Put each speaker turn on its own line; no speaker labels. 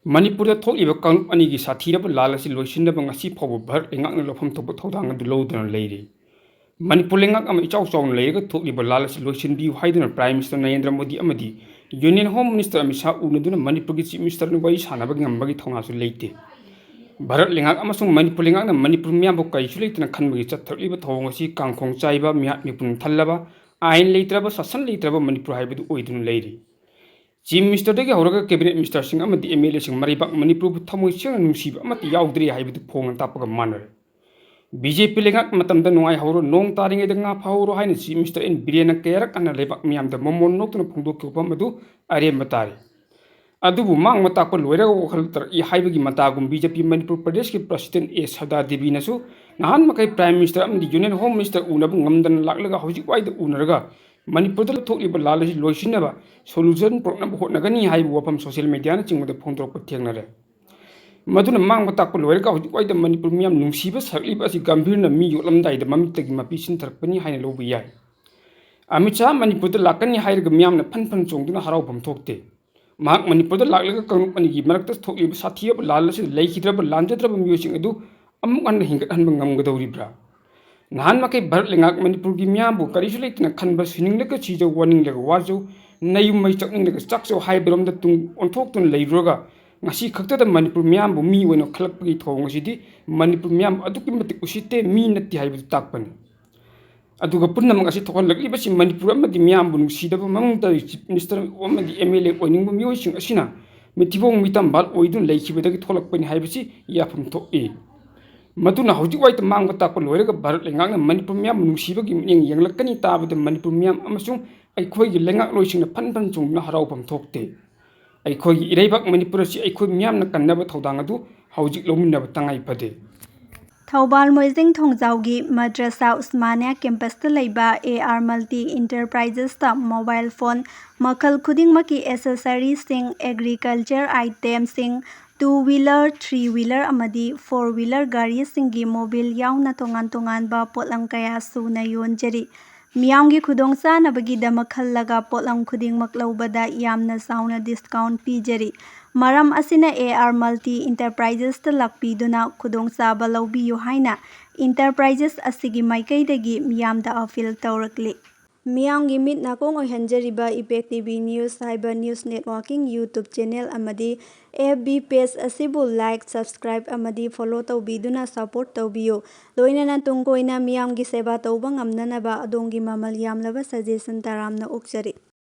Manipur thokliba kanglup anigi sathiraba lal asi loisinaba ngasi phawba bharat lengakna lofam thokba thodang adu loduna leiri. Manipur lengak ama ichaw chawna leiga thokliba lal asi loisinbiu haiduna Prime Minister Narendra Modi amadi Union Home Minister Amit Shah unaduna Manipur gi Chief Minister nu wari sanaba ngambagi thongasu leite. Bharat lengak amasung Manipur lengakna Manipur miyambu kaisu leitana khanbagi chathakliba thongasi kangkhong chaiba mihat mipun thallaba ain leitraba sasan leitraba Manipur haibadu oiduna leiri. Chief Minister dagi horaga Cabinet Minister sing amadi MLA sing maribak Manipur bu thamoi sing nungsiba amati yaudri haibidu phongan tapaga manare. BJP lengak matamda nuai horo nong taringai danga phawro haina Chief Minister in Birena Kerak ana lebak miyamda momon noktuna phungdok kyopam adu are matari. Adubu mang matakpa loiraga wakhal tar I haibagi matagum BJP Manipur Pradesh ki President Sharda Devi nasu nahan makai Prime Minister amdi Union Home Minister unabu ngamdan laklaga hojik waida unaraga Manipur da thokliba lalasi loisinaba solution program hotnagani haibu wafam social media na chingmada phongdorpa thengnare. Maduna mang matakpa loiraga hojik waida Manipur miyam nungsiba sarliba asi Gamvir na mi yoklamdai da mamitagi mapi sintarpani haina lobu yai. Amit Shah Manipur da lakani hairaga miyam na pan chongduna Haraofam Thokte. Mahak Manipur da laklaga kanglup anigi marakta thokliba sathiyaba lalasi leikidraba lanjadraba miyosing adu amuk anna hingat hanba ngamgadawribra. Nahan makai Bharat lengak Manipur gi miyambu karisu leitina khanba sininglaga chijau warninglaga warjau nayum mai chakninglaga chakjau haibromda tung onthoktun leiraga ngasi khaktada Manipur miyambu mi oina khalakpagi thongasidi Manipur miyam aduki matik usite mi natti haibu takpani. Aduga punnamang asi thokalakliba si Manipur amadi miyambu nungsidaba mamungta Chief Minister amadi MLA oiningbu miyoising asina mitibong mitambal oidun leikibadagi tholakpani haibasi yafam thoke. Maduna hojik waita mang matakpa loiraga Bharat lengakna Manipur miyam nungsibagi miyang yanglakani tabada Manipur miyam amasung aikhoigi lengak loisingna pan chongna Haraofam Thokte. Aikhoigi iraibak Manipur asi aikhoi miyamna kannaba thodang adu hojik lominnaba tangai pade.
Thawbal Moising Thongjaugi Madrasa Usmania Campus ta leiba AR Multi Enterprises ta mobile phone makhal khudingmaki accessories sing agriculture items sing 2-wheeler 3-wheeler amadi 4-wheeler gari singi mobile yauna tongan ba potlam kaya suna yonjari miyamgi khudongsa nabagi damakal laga potlam khudingmak laubada yamna sauna discount pijari maram asina AR Multi Enterprises ta lakpiduna khudongsa ba laubiyo haina enterprises asigi maikaidagi miyamda appeal tawrakli Miyamgi mit nakong oihanjariba Impact TV News haiba news networking YouTube channel amadi FB page asibu like subscribe amadi follow tawbiduna support tawbiyo loinana tungkoina miyamgi seba tawba ngamnanaba adongi mamal yamlaba suggestion taramna ukjari